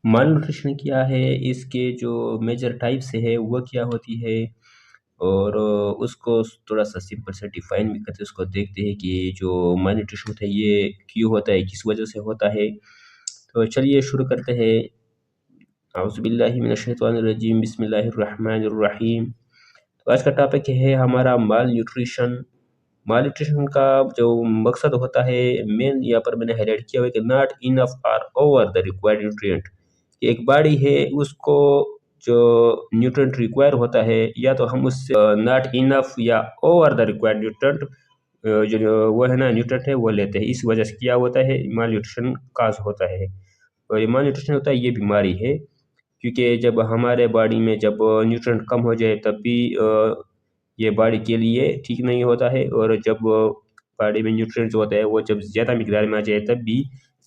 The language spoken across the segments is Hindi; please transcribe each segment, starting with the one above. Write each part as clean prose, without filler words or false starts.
माल न्यूट्रिशन क्या है, इसके जो मेजर टाइप्स है वो क्या होती है, और उसको थोड़ा सा सिंपल से डिफाइन भी करते हैं। उसको देखते हैं कि जो माल न्यूट्रिशन होता है ये क्यों होता है, किस वजह से होता है। तो चलिए शुरू करते हैं। औज़ुबिल्लाहि मिनश्शैतानिर्रजीम, बिस्मिल्लाहिर्रहमानिर्रहीम। तो आज का टॉपिक है हमारा माल न्यूट्रिशन। माल न्यूट्रिशन का जो मकसद होता है, मेन यहाँ पर मैंने हाईलाइट किया हुआ है कि नॉट इनफ और ओवर द रिक्वायर्ड न्यूट्रिएंट। एक बॉडी है उसको जो न्यूट्रिएंट रिक्वायर होता है, या तो हम उससे नॉट इनफ या ओवर द रिक्वायर्ड न्यूट्रिएंट जो वो है ना न्यूट्रिएंट है वो लेते हैं। इस वजह से क्या होता है, माल न्यूट्रिशन काज होता है। और ये माल न्यूट्रिशन होता है, ये बीमारी है, क्योंकि जब हमारे बॉडी में जब न्यूट्रिएंट कम हो जाए तब भी ये बॉडी के लिए ठीक नहीं होता है। और जब बॉडी में न्यूट्रिएंट्स होता है वो जब ज़्यादा मिकदार में आ जाए तब भी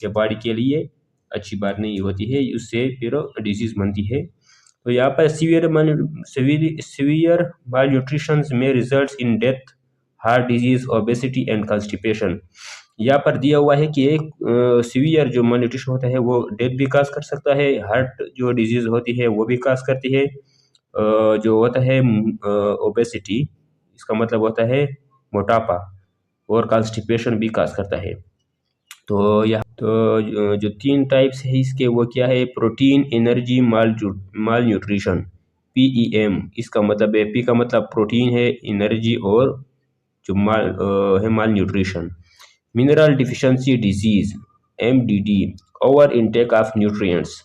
ये बॉडी के लिए अच्छी बात नहीं होती है, उससे फिर डिजीज़ बनती है। तो यहाँ पर सीवियर माल न्यूट्रिशन में result in death, heart disease, obesity and constipation. यहाँ पर दिया हुआ है कि एक सीवियर जो माल न्यूट्रिशन होता है वो डेथ भी काज कर सकता है, हार्ट जो डिजीज होती है वो भी काज करती है, जो होता है ओबेसिटी, इसका मतलब होता है मोटापा, और कॉन्स्टिपेशन भी काज करता है। तो यह तो जो तीन टाइप्स है इसके वो क्या है, प्रोटीन एनर्जी माल न्यूट्रिशन, PEM। इसका मतलब है, पी का मतलब प्रोटीन है, एनर्जी और जो है malnutrition. Mineral deficiency disease, MDD, over intake of nutrients.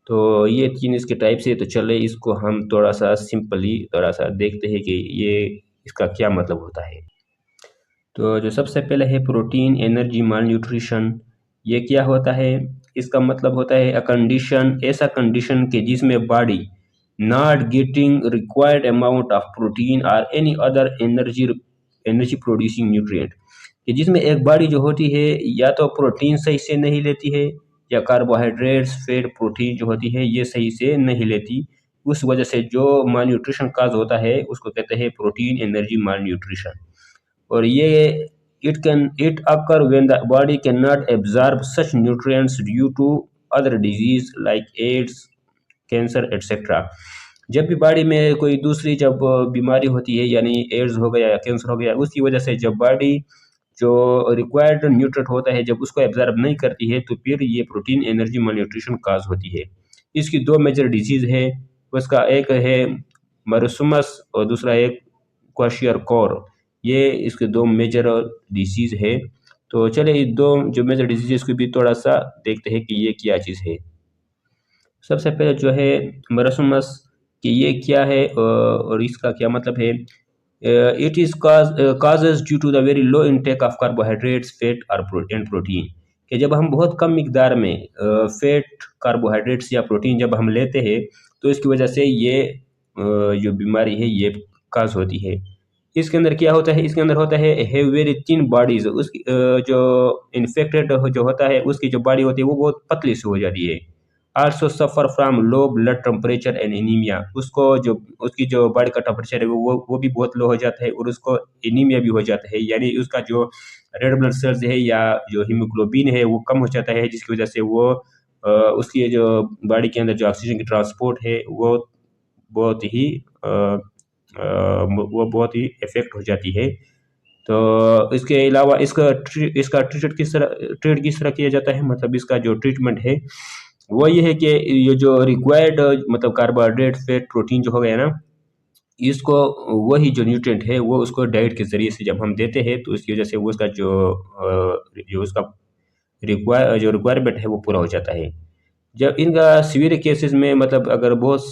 तो ये तीन इसके टाइप से। तो चले इसको हम थोड़ा सा सिंपली थोड़ा सा देखते हैं कि ये इसका क्या मतलब होता है। तो जो सबसे पहले है प्रोटीन एनर्जी माल न्यूट्रिशन, ये क्या होता है, इसका मतलब होता है अ कंडीशन, ऐसा कंडीशन के जिसमें body not getting required amount of protein और any other energy producing nutrient, कि जिसमें एक बॉडी जो होती है या तो प्रोटीन सही से नहीं लेती है, या कार्बोहाइड्रेट्स फैट प्रोटीन जो होती है ये सही से नहीं लेती। उस वजह से जो माल न्यूट्रिशन काज होता है उसको कहते हैं प्रोटीन एनर्जी माल न्यूट्रिशन। और ये it occur when the body cannot absorb such nutrients due to other disease like AIDS, cancer etcetera. जब भी बॉडी में कोई दूसरी जब बीमारी होती है, यानी एड्स हो गया या कैंसर हो गया, उसकी वजह से जब बॉडी जो रिक्वायर्ड न्यूट्रिएंट होता है जब उसको एब्जॉर्ब नहीं करती है, तो फिर ये प्रोटीन एनर्जी मालन्यूट्रिशन काज होती है। इसकी दो मेजर डिजीज है, उसका एक है मरसुमस और दूसरा एक क्वाशियर कोर। ये इसके दो मेजर डिजीज है। तो चले ये दो जो मेजर डिजीज को भी थोड़ा सा देखते हैं कि ये क्या चीज़ है। सबसे पहले जो है मरसुमस, कि ये क्या है और इसका क्या मतलब है। It is causes due to the very low intake of carbohydrates fat और एंड प्रोटीन, कि जब हम बहुत कम मिकदार में फैट, कार्बोहाइड्रेट्स या प्रोटीन जब हम लेते हैं तो इसकी वजह से ये जो बीमारी है ये काज होती है। इसके अंदर क्या होता है, इसके अंदर होता है हैव वेरी थिन बॉडीज, उसकी जो इन्फेक्टेड जो होता है उसकी जो बॉडी होती है वो बहुत पतली सी हो जाती है। Also suffer from low blood temperature and anaemia, उसको जो उसकी जो बॉडी का टेम्परेचर है वो भी बहुत लो हो जाता है, और उसको एनीमिया भी हो जाता है, यानी उसका जो रेड ब्लड सेल्स है या जो हीमोग्लोबिन है वो कम हो जाता है, जिसकी वजह से वो उसकी जो बॉडी के अंदर जो ऑक्सीजन की ट्रांसपोर्ट है वो बहुत ही बहुत ही इफेक्ट हो जाती है। तो इसके अलावा इसका ट्रीट किस तरह किया जाता है, मतलब इसका जो ट्रीटमेंट है वो ये है कि ये जो रिक्वायर्ड मतलब कार्बोहाइड्रेट फैट प्रोटीन जो हो गया ना, इसको वही जो न्यूट्रिएंट है वो उसको डाइट के ज़रिए से जब हम देते हैं तो इसकी वजह से वो उसका जो उसका रिक्वायरमेंट है वो पूरा हो जाता है। जब इनका सीवियर केसेस में मतलब अगर बहुत